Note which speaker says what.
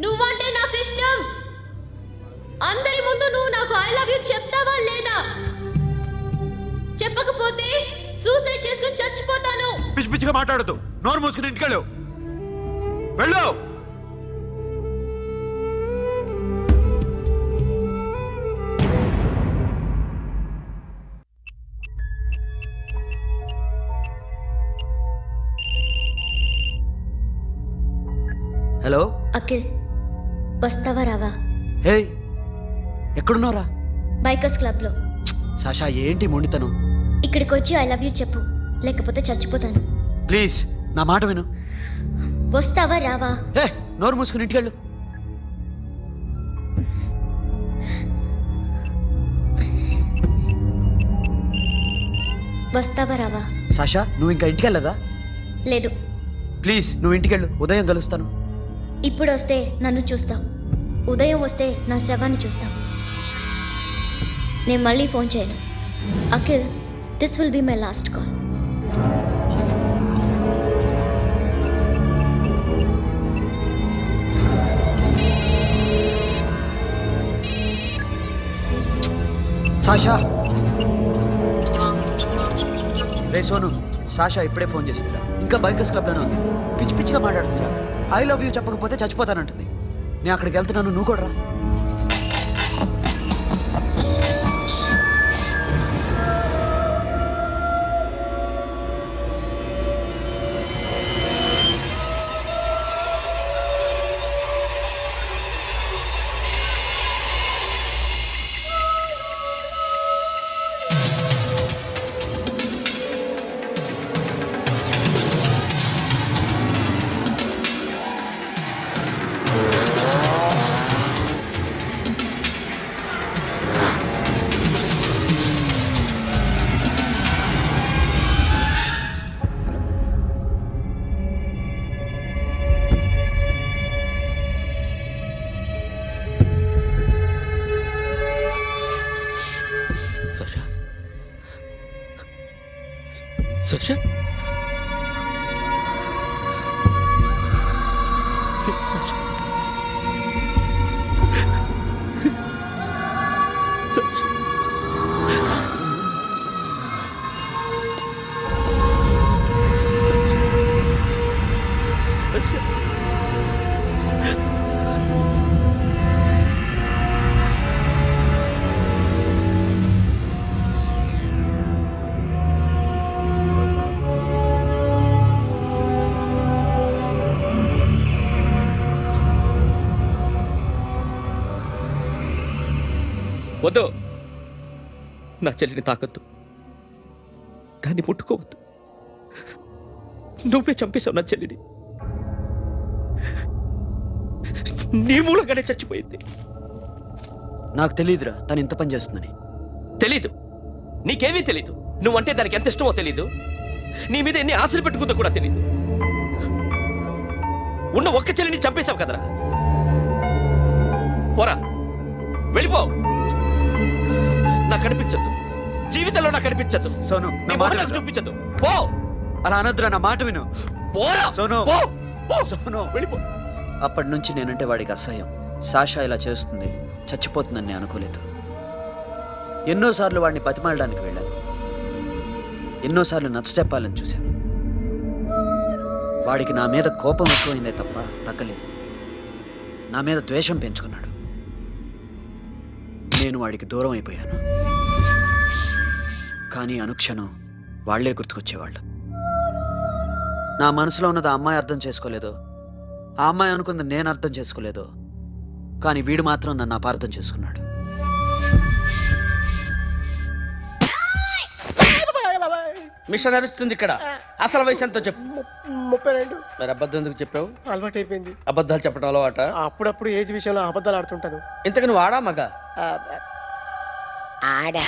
Speaker 1: నువ్వంటే నాకు ఇష్టం. అందరి ముందు నువ్వు నాకు ఐ లవ్ యూ చెప్తావా లేదా? చెప్పకపోతే సూసైడ్ చేసుకుని చచ్చిపోతాను.
Speaker 2: పిచ్చి పిచ్చిగా మాట్లాడదు. నోరు మూసుకుని ఇంటికెళ్ళు. వెళ్ళు.
Speaker 3: హలో
Speaker 1: అఖిల్, వస్తావా రావా?
Speaker 3: హే, ఎక్కడున్నారా?
Speaker 1: బైకర్స్ క్లబ్ లో.
Speaker 3: సాషా, ఏంటి మొండితనం?
Speaker 1: ఇక్కడికి వచ్చి ఐ లవ్ యూ చెప్పు, లేకపోతే చచ్చిపోతాను.
Speaker 3: ప్లీజ్ నా మాట విను.
Speaker 1: వస్తావా రావా?
Speaker 3: హే, నోరు మూసుకుని ఇంటికెళ్ళు.
Speaker 1: వస్తావా రావా?
Speaker 3: సాషా, నువ్వు ఇంకా ఇంటికెళ్ళదా?
Speaker 1: లేదు.
Speaker 3: ప్లీజ్ నువ్వు ఇంటికెళ్ళు, ఉదయం కలుస్తాను.
Speaker 1: ఇప్పుడు వస్తే నన్ను చూస్తాం, ఉదయం వస్తే నా శవాన్ని చూస్తాం. నేను మళ్ళీ ఫోన్ చేయను. Akhil, this will be my last call.
Speaker 3: Sasha, ray Sonu, Sasha ఇప్పుడే ఫోన్ చేసిందిరా. ఇంకా బైకర్స్ క్లబ్ లోనే ఉంది. పిచ్చి పిచ్చిగా మాట్లాడుతుందిరా. ఐ లవ్ యూ చెప్పకపోతే చచ్చిపోతానంటుంది. నేను అక్కడికి వెళ్తున్నాను, నువ్వు కూడా రా.
Speaker 4: Sasha? వద్దు, నా చెల్లిని తాకద్దు, దాన్ని ముట్టుకోవద్దు. నువ్వే చంపేశావు నా చెల్లిని. నీ మూలంగానే చచ్చిపోయింది.
Speaker 3: నాకు తెలియదురా తను ఇంత పని చేస్తుందని.
Speaker 4: తెలీదు, నీకేమీ తెలీదు. నువ్వంటే దానికి ఎంత ఇష్టమో తెలీదు. నీ మీద ఎన్ని ఆశలు పెట్టుకుందో కూడా తెలీదు. ఉన్న ఒక్క చెల్లిని చంపేశావు కదరా. పోరా, వెళ్ళిపో. నాకు కనిపించద్దు, జీవితంలో నాకు కనిపించద్దు.
Speaker 3: సోను,
Speaker 4: నీ మొహం నాకు చూపించద్దు. పో.
Speaker 3: అలా అనద్దురా, నా మాట విను.
Speaker 4: పోరా
Speaker 3: సోను.
Speaker 4: పో, పో.
Speaker 3: సోను,
Speaker 4: వెళ్ళిపో.
Speaker 3: అప్పటి నుంచి నేనంటే వాడికి అసహ్యం. సాషా ఇలా చేస్తుంది, చచ్చిపోతుందని నేను అనుకోలేదు. ఎన్నోసార్లు వాడిని బతిమాలడానికి వెళ్ళాను, ఎన్నోసార్లు నచ్చ చెప్పాలని చూశాను. వాడికి నా మీద కోపం ఎక్కువైందే తప్ప తగ్గలేదు. నా మీద ద్వేషం పెంచుకున్నాడు. నేను వాడికి దూరం అయిపోయాను. కానీ అనుక్షణం వాళ్లే గుర్తుకొచ్చేవాళ్ళు. నా మనసులో ఉన్నది ఆ అమ్మాయి అర్థం చేసుకోలేదో, ఆ అమ్మాయి అనుకుంది నేను అర్థం చేసుకోలేదో, కానీ వీడు మాత్రం నన్ను అపార్థం చేసుకున్నాడు.
Speaker 4: మిషన్ నడుస్తుంది ఇక్కడ. అసలు వయసు ఎంతో చెప్పు.
Speaker 5: 32.
Speaker 4: మరి అబద్ధం ఎందుకు చెప్పావు?
Speaker 5: అలవాటు అయిపోయింది.
Speaker 4: అబద్ధాలు చెప్పడం అలవాట?
Speaker 5: అప్పుడప్పుడు ఏజ్ విషయంలో అబద్ధాలు ఆడుతుంటాను.
Speaker 4: ఇంతకు నువ్వు ఆడా మగ?
Speaker 5: ఆడా